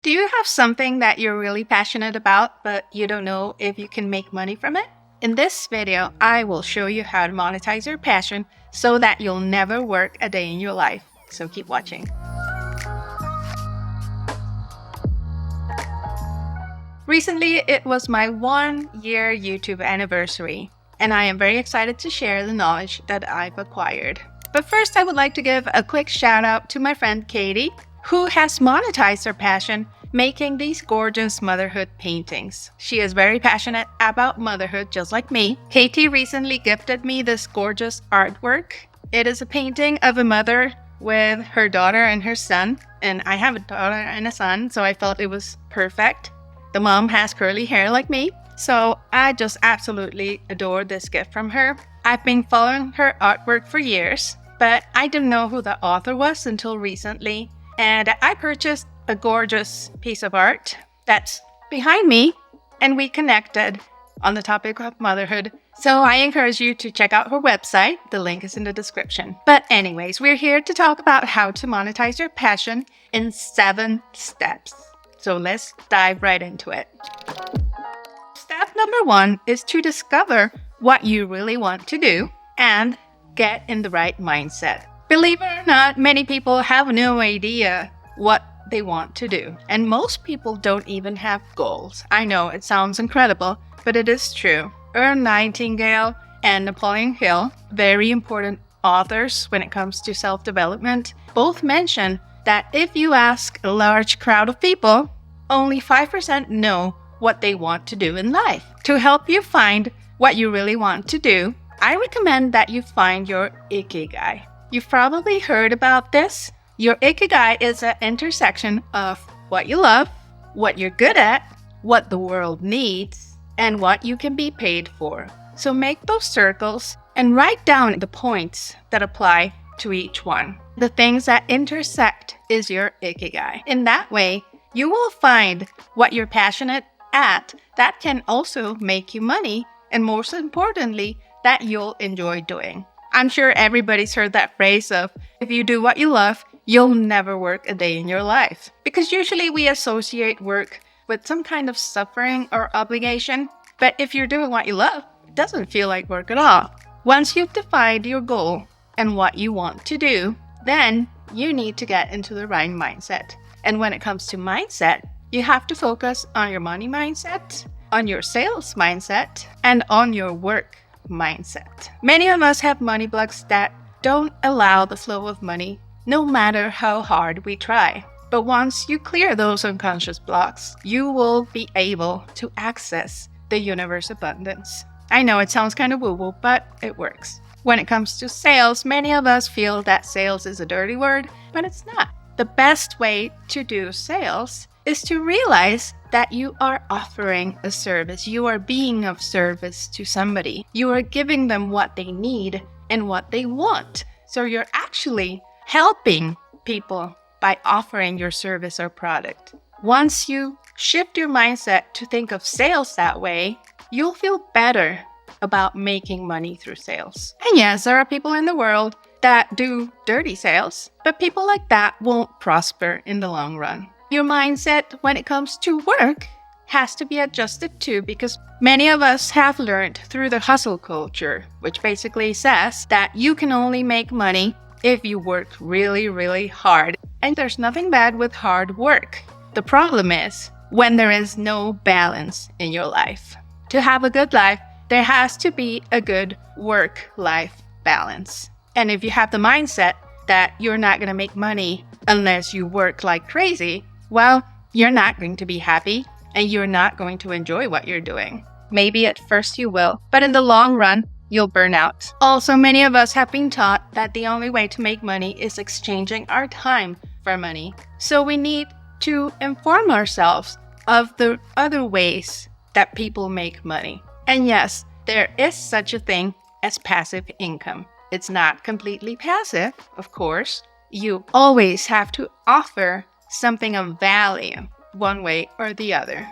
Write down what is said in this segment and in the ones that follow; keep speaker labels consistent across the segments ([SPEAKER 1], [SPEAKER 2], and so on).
[SPEAKER 1] Do you have something that you're really passionate about, but you don't know if you can make money from it? In this video, I will show you how to monetize your passion so that you'll never work a day in your life. So keep watching. Recently, it was my 1-year YouTube anniversary, and I am very excited to share the knowledge that I've acquired. But first, I would like to give a quick shout out to my friend Katie, who has monetized her passion making these gorgeous motherhood paintings. She is very passionate about motherhood, just like me. Katie recently gifted me this gorgeous artwork. It is a painting of a mother with her daughter and her son, and I have a daughter and a son, so I felt it was perfect. The mom has curly hair like me, so I just absolutely adore this gift from her. I've been following her artwork for years, but I didn't know who the author was until recently, and I purchased a gorgeous piece of art that's behind me, and we connected on the topic of motherhood. So I encourage you to check out her website. The link is in the description. But anyways, we're here to talk about how to monetize your passion in 7 steps. So let's dive right into it. Step number 1 is to discover what you really want to do and get in the right mindset. Believe it or not, many people have no idea what they want to do. And most people don't even have goals. I know it sounds incredible, but it is true. Earl Nightingale and Napoleon Hill, very important authors when it comes to self-development, both mention that if you ask a large crowd of people, only 5% know what they want to do in life. To help you find what you really want to do, I recommend that you find your ikigai. You've probably heard about this. Your ikigai is an intersection of what you love, what you're good at, what the world needs, and what you can be paid for. So make those circles and write down the points that apply to each one. The things that intersect is your ikigai. In that way, you will find what you're passionate at that can also make you money, and most importantly, that you'll enjoy doing. I'm sure everybody's heard that phrase of, if you do what you love, you'll never work a day in your life. Because usually we associate work with some kind of suffering or obligation. But if you're doing what you love, it doesn't feel like work at all. Once you've defined your goal and what you want to do, then you need to get into the right mindset. And when it comes to mindset, you have to focus on your money mindset, on your sales mindset, and on your work mindset. Many of us have money blocks that don't allow the flow of money, no matter how hard we try. But once you clear those unconscious blocks, you will be able to access the universe abundance. I know it sounds kind of woo-woo, but it works. When it comes to sales, many of us feel that sales is a dirty word, but it's not. The best way to do sales is to realize that you are offering a service. You are being of service to somebody. You are giving them what they need and what they want. So you're actually helping people by offering your service or product. Once you shift your mindset to think of sales that way, you'll feel better about making money through sales. And yes, there are people in the world that do dirty sales, but people like that won't prosper in the long run. Your mindset when it comes to work has to be adjusted too, because many of us have learned through the hustle culture, which basically says that you can only make money if you work really, really hard. And there's nothing bad with hard work. The problem is when there is no balance in your life. To have a good life, there has to be a good work-life balance. And if you have the mindset that you're not going to make money unless you work like crazy, well, you're not going to be happy and you're not going to enjoy what you're doing. Maybe at first you will, but in the long run, you'll burn out. Also, many of us have been taught that the only way to make money is exchanging our time for money. So we need to inform ourselves of the other ways that people make money. And yes, there is such a thing as passive income. It's not completely passive, of course. You always have to offer something of value, one way or the other.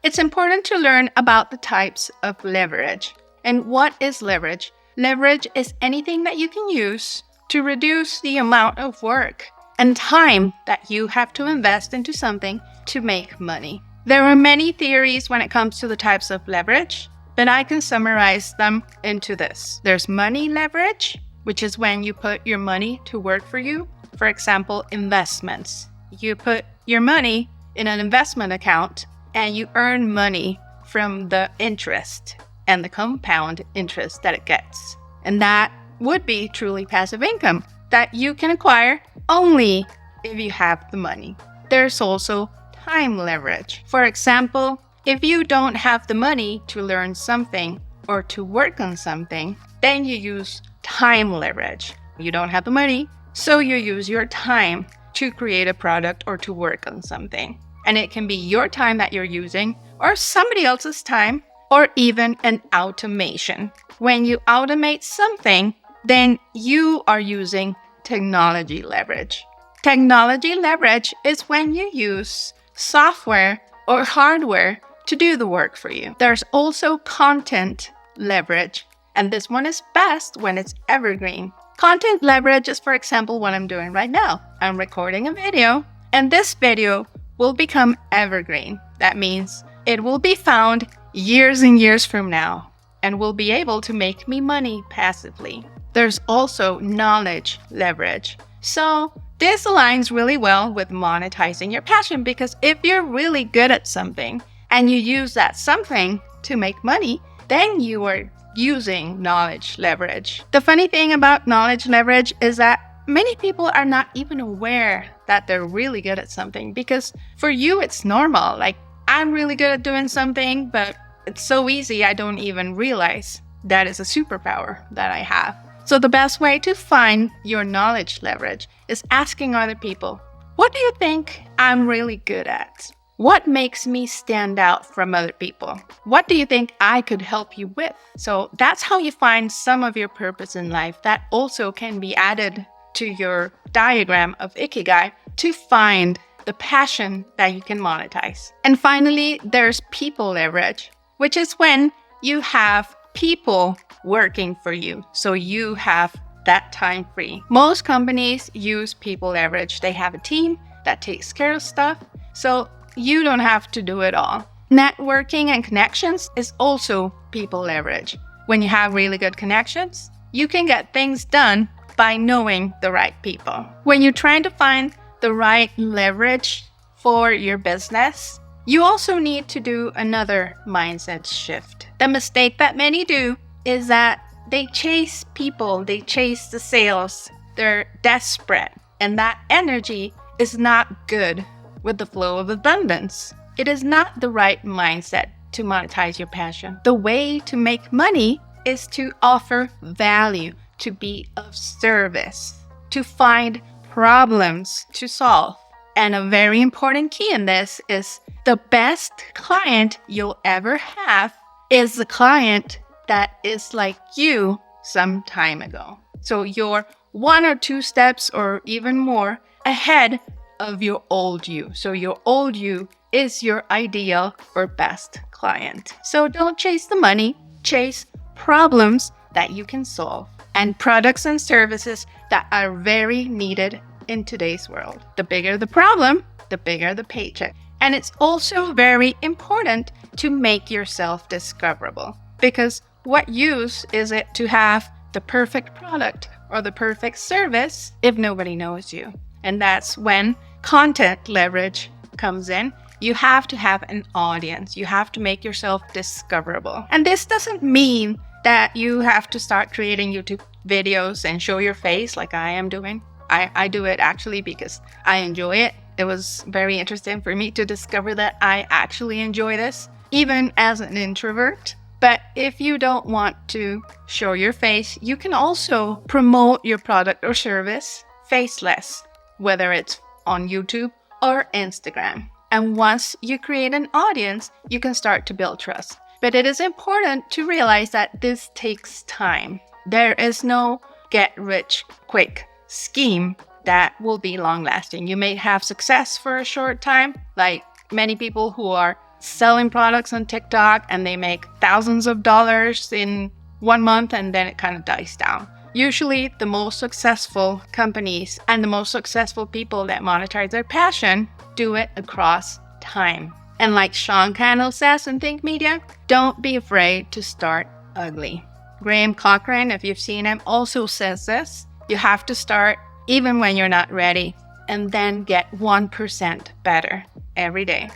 [SPEAKER 1] It's important to learn about the types of leverage. And what is leverage? Leverage is anything that you can use to reduce the amount of work and time that you have to invest into something to make money. There are many theories when it comes to the types of leverage, but I can summarize them into this. There's money leverage, which is when you put your money to work for you. For example, investments. You put your money in an investment account and you earn money from the interest and the compound interest that it gets. And that would be truly passive income that you can acquire only if you have the money. There's also time leverage. For example, if you don't have the money to learn something or to work on something, then you use time leverage. You don't have the money, so you use your time to create a product or to work on something. And it can be your time that you're using or somebody else's time or even an automation. When you automate something, then you are using technology leverage. Technology leverage is when you use software or hardware to do the work for you. There's also content leverage, and this one is best when it's evergreen. Content leverage is, for example, what I'm doing right now. I'm recording a video, and this video will become evergreen. That means it will be found years and years from now and will be able to make me money passively. There's also knowledge leverage. So this aligns really well with monetizing your passion, because if you're really good at something and you use that something to make money, then you are using knowledge leverage. The funny thing about knowledge leverage is that many people are not even aware that they're really good at something, because for you it's normal. Like, I'm really good at doing something, but it's so easy I don't even realize that is a superpower that I have. So the best way to find your knowledge leverage is asking other people, what do you think I'm really good at? What makes me stand out from other people? What do you think I could help you with? So that's how you find some of your purpose in life that also can be added to your diagram of Ikigai to find the passion that you can monetize. And finally, there's people leverage, which is when you have people working for you, so you have that time free. Most companies use people leverage. They have a team that takes care of stuff, so you don't have to do it all. Networking and connections is also people leverage. When you have really good connections, you can get things done by knowing the right people. When you're trying to find the right leverage for your business, you also need to do another mindset shift. The mistake that many do is that they chase people, they chase the sales, they're desperate, and that energy is not good with the flow of abundance. It is not the right mindset to monetize your passion. The way to make money is to offer value, to be of service, to find problems to solve. And a very important key in this is the best client you'll ever have is the client that is like you some time ago. So you're 1 or 2 steps or even more ahead of your old you. So your old you is your ideal or best client. So don't chase the money, chase problems that you can solve and products and services that are very needed in today's world. The bigger the problem, the bigger the paycheck. And it's also very important to make yourself discoverable, because what use is it to have the perfect product or the perfect service if nobody knows you? And that's when content leverage comes in. You have to have an audience. You have to make yourself discoverable. And this doesn't mean that you have to start creating YouTube videos and show your face like I am doing. I do it actually because I enjoy it. It was very interesting for me to discover that I actually enjoy this, even as an introvert. But if you don't want to show your face, you can also promote your product or service faceless, whether it's on YouTube or Instagram. And once you create an audience, you can start to build trust. But it is important to realize that this takes time. There is no get-rich-quick scheme that will be long-lasting. You may have success for a short time, like many people who are selling products on TikTok and they make thousands of dollars in 1 month and then it kind of dies down. Usually the most successful companies and the most successful people that monetize their passion do it across time. And like Sean Cannell says in Think Media, don't be afraid to start ugly. Graham Cochran, if you've seen him, also says this. You have to start even when you're not ready, and then get 1% better every day.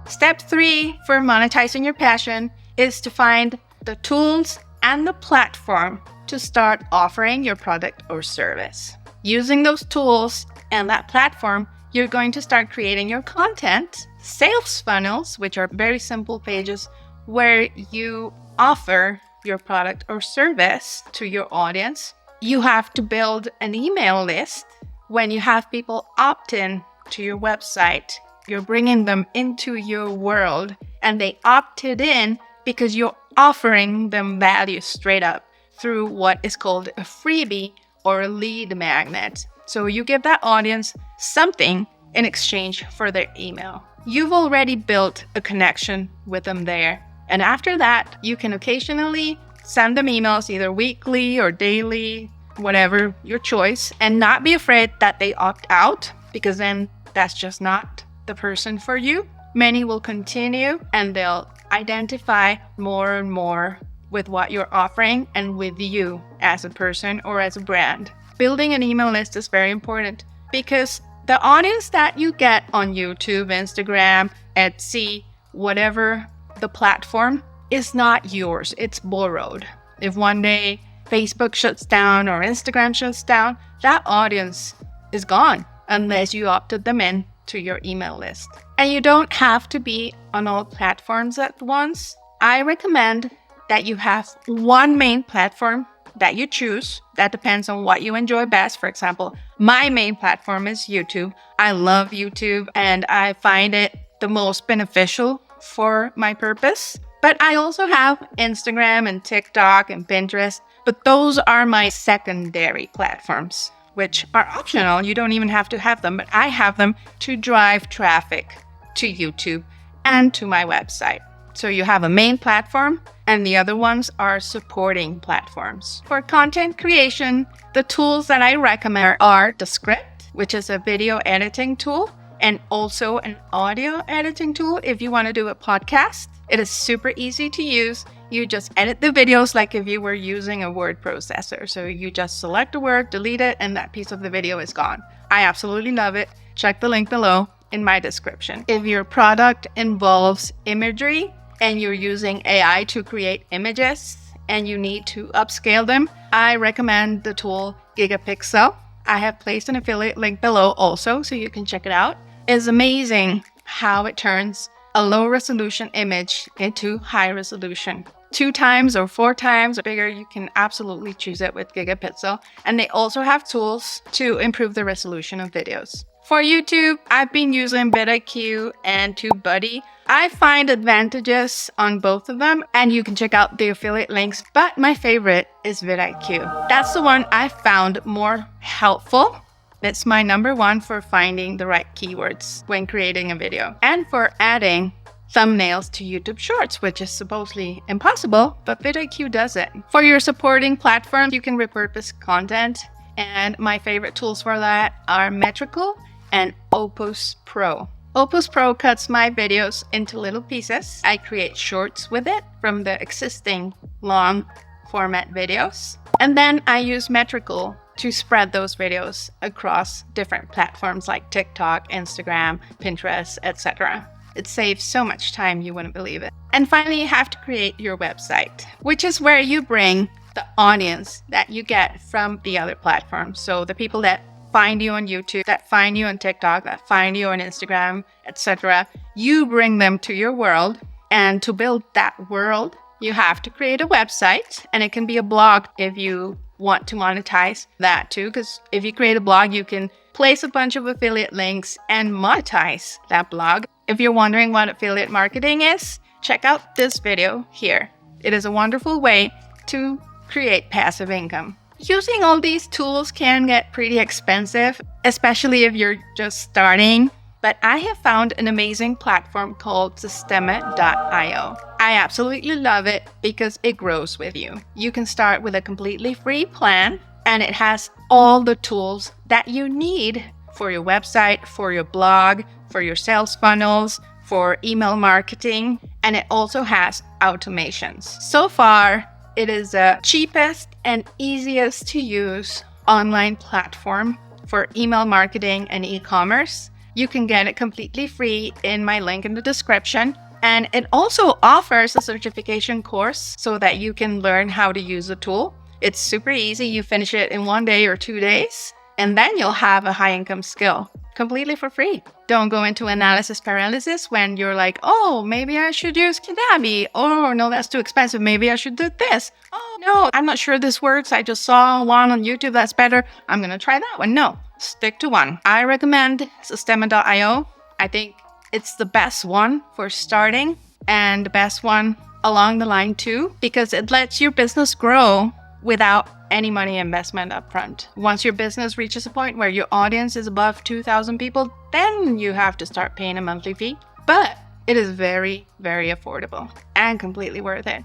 [SPEAKER 1] Step 3 for monetizing your passion is to find the tools and the platform to start offering your product or service. Using those tools and that platform, you're going to start creating your content, sales funnels, which are very simple pages where you offer your product or service to your audience. You have to build an email list. When you have people opt in to your website, you're bringing them into your world and they opted in because you're offering them value straight up through what is called a freebie or a lead magnet. So you give that audience something in exchange for their email. You've already built a connection with them there. And after that, you can occasionally send them emails either weekly or daily, whatever your choice, and not be afraid that they opt out, because then that's just not the person for you. Many will continue and they'll identify more and more with what you're offering and with you as a person or as a brand. Building an email list is very important because the audience that you get on YouTube, Instagram, Etsy, whatever the platform, is not yours. It's borrowed. If one day Facebook shuts down or Instagram shuts down, that audience is gone unless you opted them in to your email list. And you don't have to be on all platforms at once. I recommend that you have one main platform that you choose. That depends on what you enjoy best. For example, my main platform is YouTube. I love YouTube and I find it the most beneficial for my purpose. But I also have Instagram and TikTok and Pinterest, but those are my secondary platforms, which are optional. You don't even have to have them, but I have them to drive traffic to YouTube and to my website. So you have a main platform and the other ones are supporting platforms. For content creation, the tools that I recommend are the Script, which is a video editing tool, and also an audio editing tool if you want to do a podcast. It is super easy to use. You just edit the videos like if you were using a word processor. So you just select a word, delete it, and that piece of the video is gone. I absolutely love it. Check the link below in my description. If your product involves imagery and you're using AI to create images and you need to upscale them, I recommend the tool Gigapixel. I have placed an affiliate link below also, so you can check it out. It's amazing how it turns a low resolution image into high resolution. 2 times or 4 times bigger, you can absolutely choose it with Gigapixel. And they also have tools to improve the resolution of videos. For YouTube, I've been using vidIQ and TubeBuddy. I find advantages on both of them, and you can check out the affiliate links, but my favorite is vidIQ. That's the one I found more helpful. It's my number 1 for finding the right keywords when creating a video and for adding thumbnails to YouTube Shorts, which is supposedly impossible, but vidIQ does it. For your supporting platform, you can repurpose content, and my favorite tools for that are Metrical and Opus Pro. Opus Pro cuts my videos into little pieces. I create shorts with it from the existing long format videos. And then I use Metrical to spread those videos across different platforms like TikTok, Instagram, Pinterest, etc. It saves so much time, you wouldn't believe it. And finally, you have to create your website, which is where you bring the audience that you get from the other platforms. So the people that find you on YouTube, that find you on TikTok, that find you on Instagram, etc. You bring them to your world. And to build that world, you have to create a website. And it can be a blog if you want to monetize that too. Because if you create a blog, you can place a bunch of affiliate links and monetize that blog. If you're wondering what affiliate marketing is, check out this video here. It is a wonderful way to create passive income. Using all these tools can get pretty expensive, especially if you're just starting. But I have found an amazing platform called Systema.io. I absolutely love it because it grows with you. You can start with a completely free plan, and it has all the tools that you need for your website, for your blog, for your sales funnels, for email marketing, and it also has automations. So far, it is the cheapest and easiest to use online platform for email marketing and e-commerce. You can get it completely free in my link in the description. And it also offers a certification course so that you can learn how to use the tool. It's super easy. You finish it in 1 day or 2 days, and then you'll have a high income skill completely for free. Don't go into analysis paralysis when you're like, oh, maybe I should use Kidami. Oh, no, that's too expensive. Maybe I should do this. Oh, no, I'm not sure this works. I just saw one on YouTube that's better. I'm going to try that one. No, stick to one. I recommend Systema.io. I think it's the best one for starting and the best one along the line too, because it lets your business grow without any money investment upfront. Once your business reaches a point where your audience is above 2,000 people, then you have to start paying a monthly fee. But it is very, very affordable and completely worth it.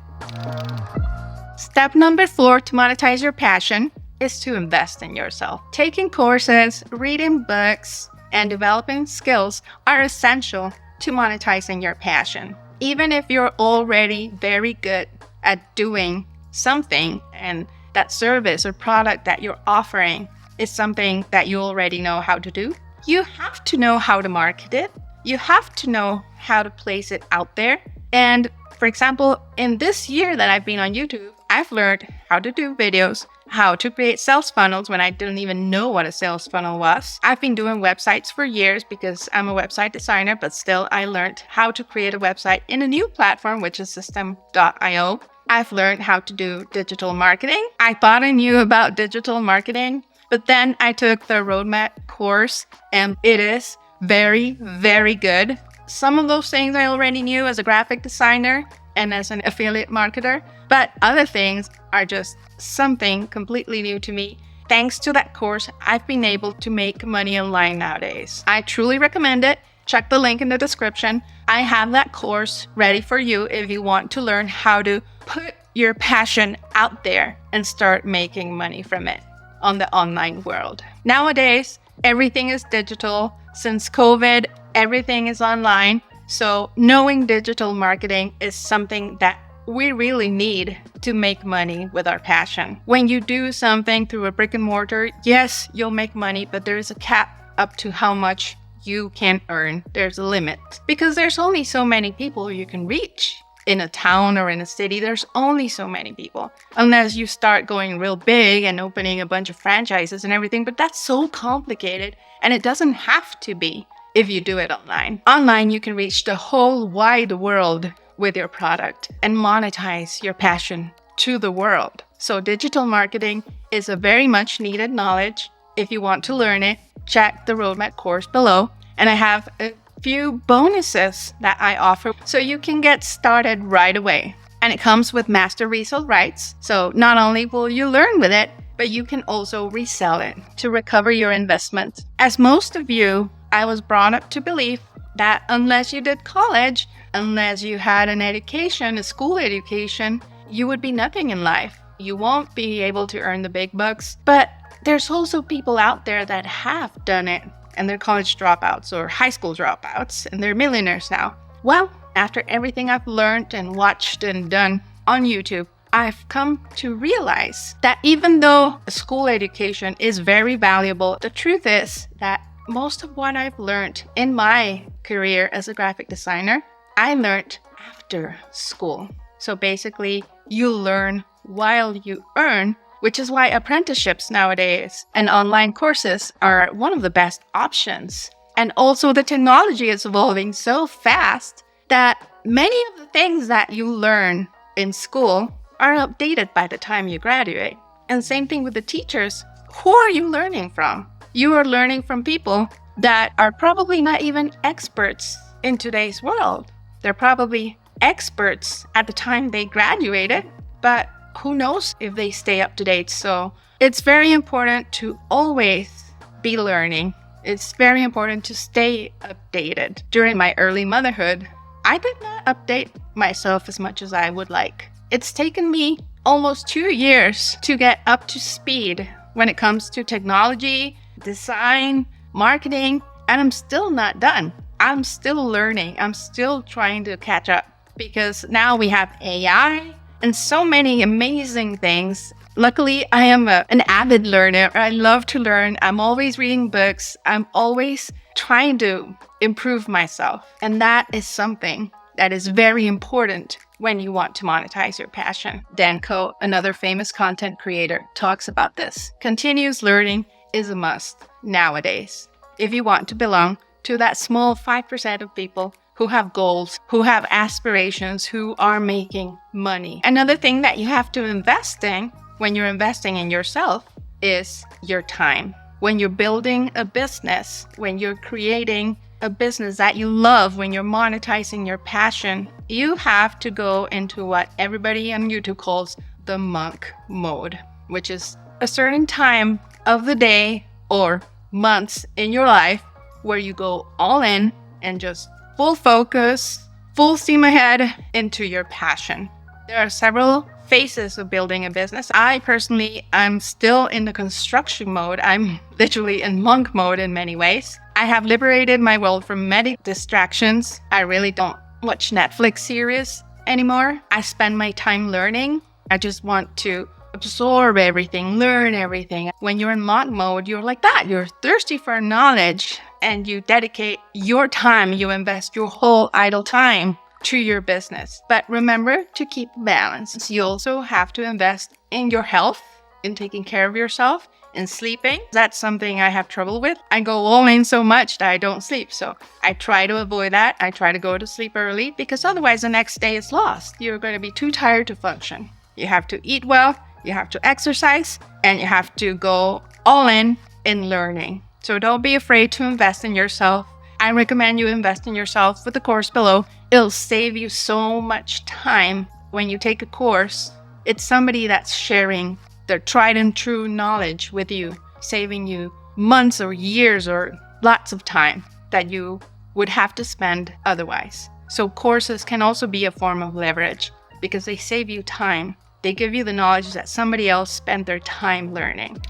[SPEAKER 1] Step number 4 to monetize your passion is to invest in yourself. Taking courses, reading books, and developing skills are essential to monetizing your passion. Even if you're already very good at doing something and that service or product that you're offering is something that you already know how to do, you have to know how to market it. You have to know how to place it out there. And for example, in this year that I've been on YouTube, I've learned how to do videos, how to create sales funnels when I didn't even know what a sales funnel was. I've been doing websites for years because I'm a website designer, but still I learned how to create a website in a new platform, which is System.io. I've learned how to do digital marketing. I thought I knew about digital marketing, but then I took the Roadmap course and it is very, very good. Some of those things I already knew as a graphic designer and as an affiliate marketer, but other things are just something completely new to me. Thanks to that course, I've been able to make money online nowadays. I truly recommend it. Check the link in the description. I have that course ready for you if you want to learn how to put your passion out there and start making money from it on the online world. Nowadays, everything is digital. Since COVID, everything is online. So knowing digital marketing is something that we really need to make money with our passion. When you do something through a brick and mortar, yes, you'll make money, but there is a cap up to how much you can earn. There's a limit because there's only so many people you can reach. In a town or in a city, there's only so many people. Unless you start going real big and opening a bunch of franchises and everything, but that's so complicated and it doesn't have to be if you do it online. Online, you can reach the whole wide world with your product and monetize your passion to the world. So digital marketing is a very much needed knowledge. If you want to learn it, check the Roadmap course below. And I have a few bonuses that I offer so you can get started right away. And it comes with master resale rights. So not only will you learn with it, but you can also resell it to recover your investment. As most of you, I was brought up to believe that unless you did college, unless you had an education, a school education, you would be nothing in life. You won't be able to earn the big bucks. But there's also people out there that have done it, and they're college dropouts or high school dropouts, and they're millionaires now. Well, after everything I've learned and watched and done on YouTube, I've come to realize that even though a school education is very valuable, the truth is that most of what I've learned in my career as a graphic designer, I learned after school. So basically, you learn while you earn, which is why apprenticeships nowadays and online courses are one of the best options. And also the technology is evolving so fast that many of the things that you learn in school are outdated by the time you graduate. And same thing with the teachers. Who are you learning from? You are learning from people that are probably not even experts in today's world. They're probably experts at the time they graduated, but who knows if they stay up to date. So it's very important to always be learning. It's very important to stay updated. During my early motherhood, I did not update myself as much as I would like. It's taken me almost 2 years to get up to speed when it comes to technology, design, marketing, and I'm still not done. I'm still learning. I'm still trying to catch up because now we have AI and so many amazing things. Luckily, I am an avid learner. I love to learn. I'm always reading books. I'm always trying to improve myself. And that is something that is very important when you want to monetize your passion. Dan Coe, another famous content creator, talks about this. Continuous learning is a must nowadays if you want to belong to that small 5% of people who have goals, who have aspirations, who are making money. Another thing that you have to invest in when you're investing in yourself is your time. When you're building a business, when you're creating a business that you love, when you're monetizing your passion, you have to go into what everybody on YouTube calls the monk mode, which is a certain time of the day or months in your life where you go all in and just full focus, full steam ahead into your passion. There are several phases of building a business. I personally, I'm still in the construction mode. I'm literally in monk mode in many ways. I have liberated my world from many distractions. I really don't watch Netflix series anymore. I spend my time learning. I just want to absorb everything, learn everything. When you're in monk mode, you're like that. You're thirsty for knowledge and you dedicate your time. You invest your whole idle time to your business. But remember to keep balance. You also have to invest in your health, in taking care of yourself, in sleeping. That's something I have trouble with. I go all in so much that I don't sleep. So I try to avoid that. I try to go to sleep early because otherwise the next day is lost. You're going to be too tired to function. You have to eat well, you have to exercise, and you have to go all in learning. So don't be afraid to invest in yourself. I recommend you invest in yourself with the course below. It'll save you so much time when you take a course. It's somebody that's sharing their tried and true knowledge with you, saving you months or years or lots of time that you would have to spend otherwise. So courses can also be a form of leverage because they save you time. They give you the knowledge that somebody else spent their time learning.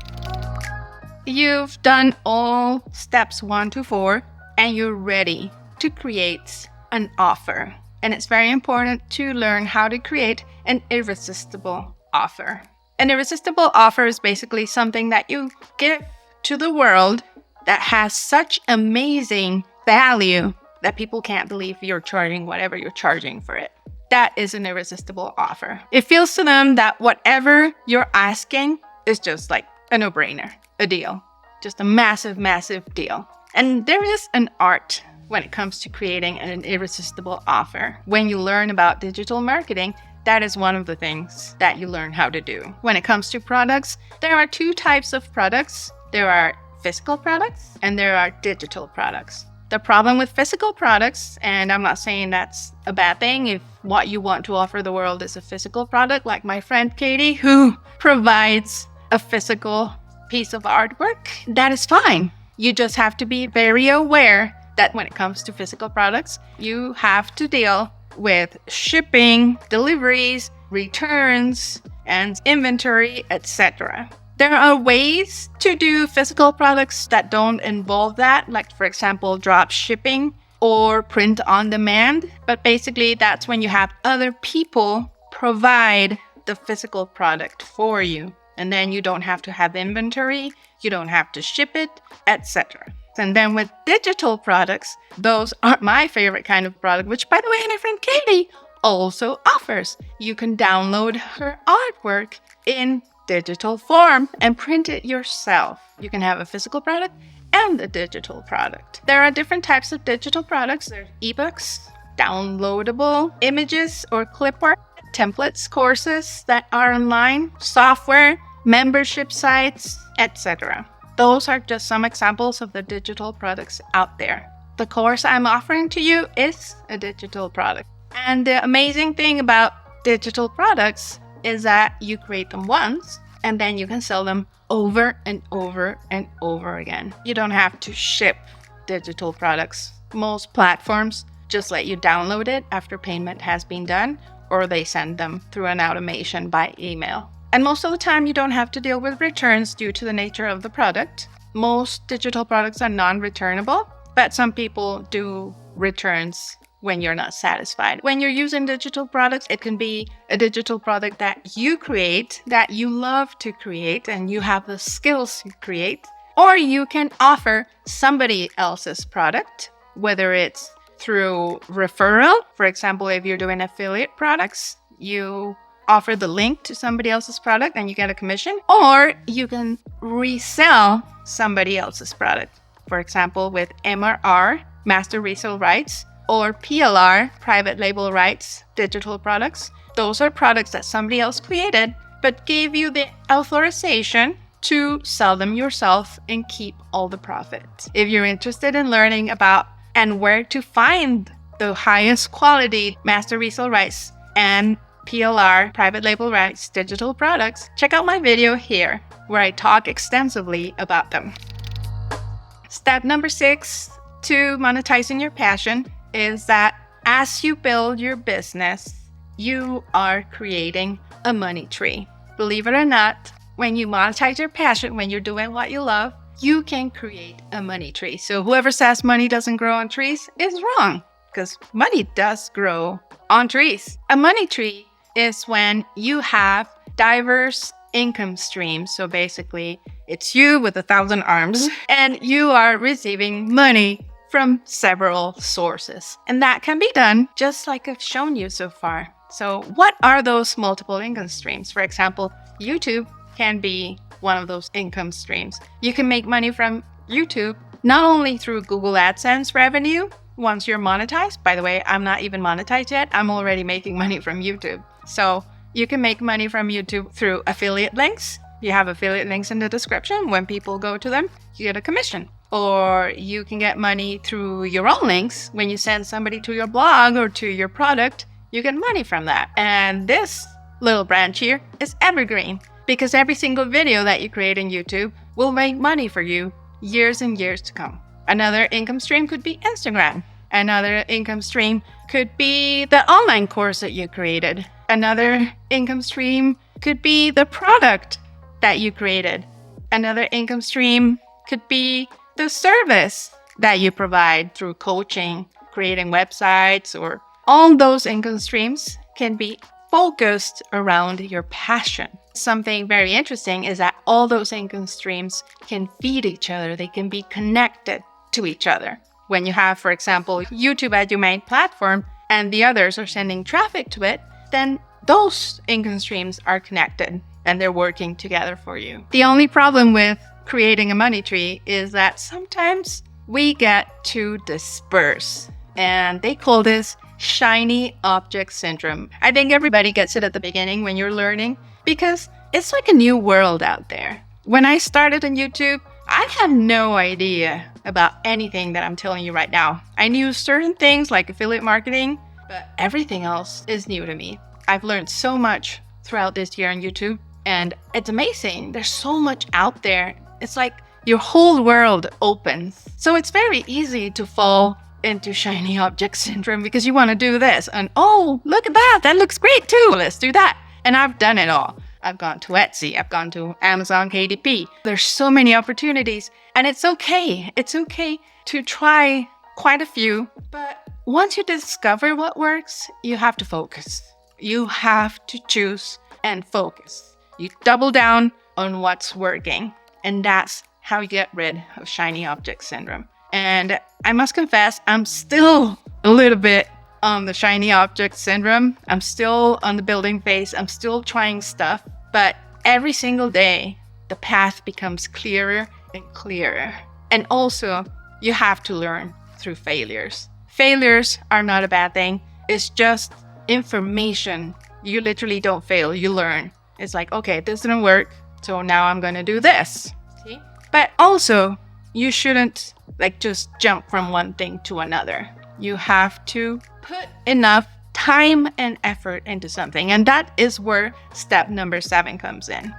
[SPEAKER 1] You've done all steps 1 to 4 and you're ready to create an offer. And it's very important to learn how to create an irresistible offer. An irresistible offer is basically something that you give to the world that has such amazing value that people can't believe you're charging whatever you're charging for it. That is an irresistible offer. It feels to them that whatever you're asking is just like a no-brainer, a deal, just a massive, massive deal. And there is an art when it comes to creating an irresistible offer. When you learn about digital marketing, that is one of the things that you learn how to do. When it comes to products, there are 2 types of products. There are physical products and there are digital products. The problem with physical products, and I'm not saying that's a bad thing if what you want to offer the world is a physical product, like my friend Katie, who provides a physical piece of artwork, that is fine. You just have to be very aware that when it comes to physical products, you have to deal with shipping, deliveries, returns, and inventory, etc. There are ways to do physical products that don't involve that, like for example, drop shipping or print on demand. But basically, that's when you have other people provide the physical product for you. And then you don't have to have inventory, you don't have to ship it, etc. And then with digital products, those are my favorite kind of product, which by the way, my friend Katie also offers. You can download her artwork in digital form and print it yourself. You can have a physical product and a digital product. There are different types of digital products. There's ebooks, downloadable images or clipart, templates, courses that are online, software, membership sites, etc. Those are just some examples of the digital products out there. The course I'm offering to you is a digital product. And the amazing thing about digital products is that you create them once and then you can sell them over and over and over again. You don't have to ship digital products. Most platforms just let you download it after payment has been done, or they send them through an automation by email. And most of the time, you don't have to deal with returns due to the nature of the product. Most digital products are non-returnable, but some people do returns when you're not satisfied. When you're using digital products, it can be a digital product that you create, that you love to create, and you have the skills to create. Or you can offer somebody else's product, whether it's through referral. For example, if you're doing affiliate products, you offer the link to somebody else's product and you get a commission. Or you can resell somebody else's product. For example, with MRR, Master Resale Rights, or PLR, Private Label Rights, digital products. Those are products that somebody else created, but gave you the authorization to sell them yourself and keep all the profit. If you're interested in learning about and where to find the highest quality Master Resale Rights and PLR, Private Label Rights, digital products, check out my video here where I talk extensively about them. Step number 6 to monetizing your passion is that as you build your business, you are creating a money tree. Believe it or not, when you monetize your passion, when you're doing what you love, you can create a money tree. So whoever says money doesn't grow on trees is wrong, because money does grow on trees. A money tree is when you have diverse income streams. So basically, it's you with 1,000 arms, and you are receiving money from several sources. And that can be done just like I've shown you so far. So what are those multiple income streams? For example, YouTube can be one of those income streams. You can make money from YouTube, not only through Google AdSense revenue, once you're monetized. By the way, I'm not even monetized yet. I'm already making money from YouTube. So you can make money from YouTube through affiliate links. You have affiliate links in the description. When people go to them, you get a commission. Or you can get money through your own links. When you send somebody to your blog or to your product, you get money from that. And this little branch here is evergreen, because every single video that you create in YouTube will make money for you years and years to come. Another income stream could be Instagram. Another income stream could be the online course that you created. Another income stream could be the product that you created. Another income stream could be the service that you provide through coaching, creating websites, or all those income streams can be focused around your passion. Something very interesting is that all those income streams can feed each other. They can be connected to each other. When you have, for example, YouTube as your main platform and the others are sending traffic to it, then those income streams are connected and they're working together for you. The only problem with creating a money tree is that sometimes we get too dispersed, and they call this shiny object syndrome. I think everybody gets it at the beginning when you're learning, because it's like a new world out there. When I started on YouTube, I had no idea about anything that I'm telling you right now. I knew certain things like affiliate marketing, but everything else is new to me. I've learned so much throughout this year on YouTube, and it's amazing. There's so much out there. It's like your whole world opens. So it's very easy to fall into shiny object syndrome because you want to do this. And oh, look at that. That looks great too. Let's do that. And I've done it all. I've gone to Etsy. I've gone to Amazon KDP. There's so many opportunities. And it's okay. It's okay to try quite a few. But once you discover what works, you have to focus. You have to choose and focus. You double down on what's working. And that's how you get rid of shiny object syndrome. And I must confess, I'm still a little bit on the shiny object syndrome. I'm still on the building phase. I'm still trying stuff. But every single day, the path becomes clearer and clearer. And also, you have to learn through failures. Failures are not a bad thing. It's just information. You literally don't fail. You learn. It's like, okay, this didn't work. So now I'm going to do this. See? But also, you shouldn't just jump from one thing to another. You have to put enough time and effort into something. And that is where step number 7 comes in.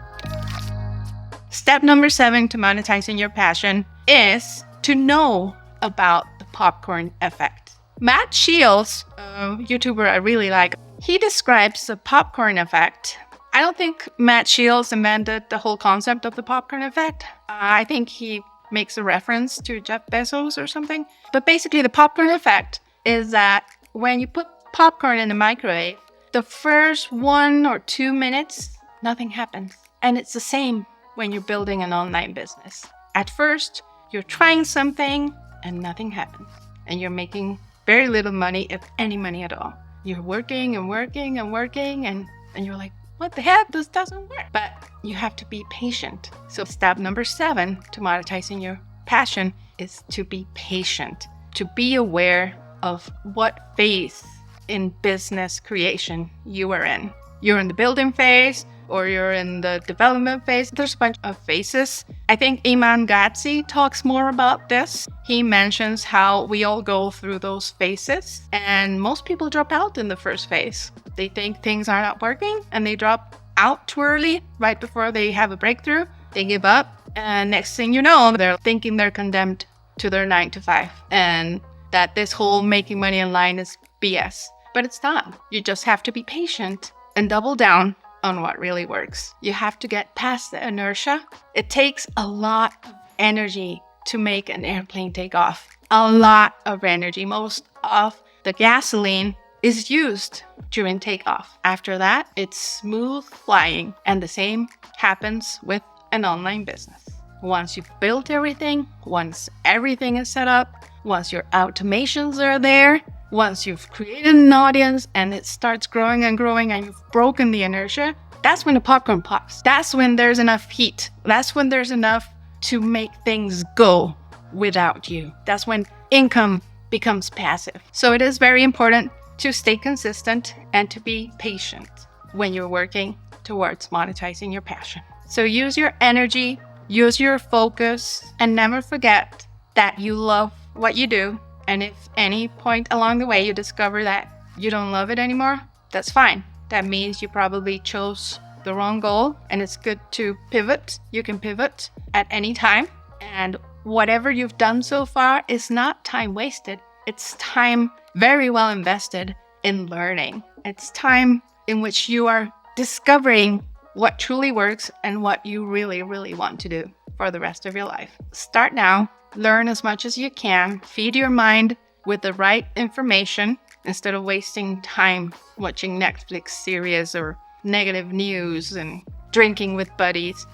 [SPEAKER 1] Step number 7 to monetizing your passion is to know about the popcorn effect. Matt Shields, a YouTuber I really like, he describes the popcorn effect. I don't think Matt Shields invented the whole concept of the popcorn effect. I think he makes a reference to Jeff Bezos or something. But basically, the popcorn effect is that when you put popcorn in the microwave, the first 1 or 2 minutes, nothing happens. And it's the same when you're building an online business. At first, you're trying something and nothing happens. And you're making very little money, if any money at all. You're working and working and working, and you're like, what the heck? This doesn't work. But you have to be patient. So step number 7 to monetizing your passion is to be patient, to be aware of what phase in business creation you are in. You're in the building phase or you're in the development phase. There's a bunch of phases. I think Iman Gatsi talks more about this. He mentions how we all go through those phases, and most people drop out in the first phase. They think things are not working and they drop out too early, right before they have a breakthrough. They give up, and next thing you know, they're thinking they're condemned to their 9 to 5 and that this whole making money online is BS. But it's not. You just have to be patient and double down on what really works. You have to get past the inertia. It takes a lot of energy to make an airplane take off. A lot of energy. Most of the gasoline is used during takeoff. After that, it's smooth flying. And the same happens with an online business. Once you've built everything, once everything is set up, once your automations are there, once you've created an audience and it starts growing and growing and you've broken the inertia, that's when the popcorn pops. That's when there's enough heat. That's when there's enough to make things go without you. That's when income becomes passive. So it is very important to stay consistent and to be patient when you're working towards monetizing your passion. So use your energy, use your focus, and never forget that you love what you do. And if any point along the way you discover that you don't love it anymore, that's fine. That means you probably chose the wrong goal, and it's good to pivot. You can pivot at any time, and whatever you've done so far is not time wasted. It's time very well invested in learning. It's time in which you are discovering what truly works and what you really, really want to do for the rest of your life. Start now. Learn as much as you can. Feed your mind with the right information instead of wasting time watching Netflix series or negative news and drinking with buddies.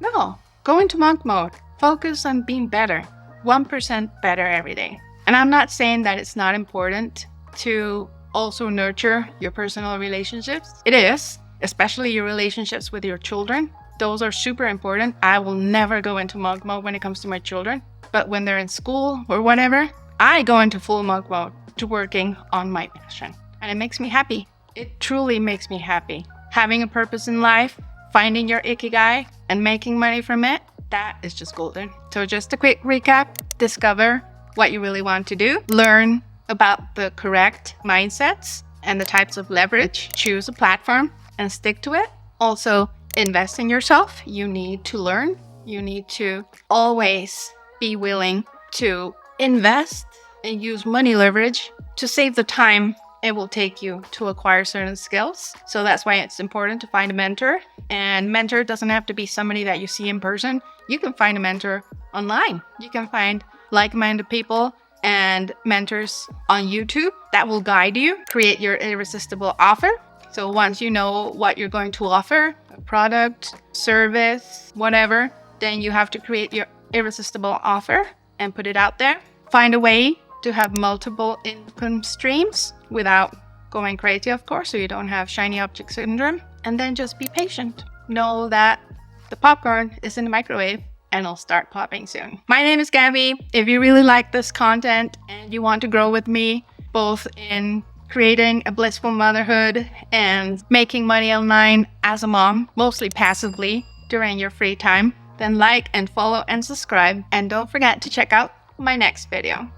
[SPEAKER 1] No, go into monk mode. Focus on being better. 1% better every day. And I'm not saying that it's not important to also nurture your personal relationships. It is, especially your relationships with your children. Those are super important. I will never go into monk mode when it comes to my children. But when they're in school or whatever, I go into full monk mode to working on my passion. And it makes me happy. It truly makes me happy. Having a purpose in life, finding your ikigai, and making money from it, that is just golden. So just a quick recap. Discover what you really want to do. Learn about the correct mindsets and the types of leverage. Choose a platform and stick to it. Also, invest in yourself. You need to learn. You need to always be willing to invest and use money leverage to save the time it will take you to acquire certain skills. So that's why it's important to find a mentor. And mentor doesn't have to be somebody that you see in person. You can find a mentor online. You can find like-minded people and mentors on YouTube that will guide you, create your irresistible offer. So once you know what you're going to offer, a product, service, whatever, then you have to create your irresistible offer and put it out there. Find a way to have multiple income streams without going crazy, of course, so you don't have shiny object syndrome. And then just be patient. Know that the popcorn is in the microwave and it'll start popping soon. My name is Gabby. If you really like this content and you want to grow with me, both in creating a blissful motherhood and making money online as a mom, mostly passively during your free time, then like and follow and subscribe. And don't forget to check out my next video.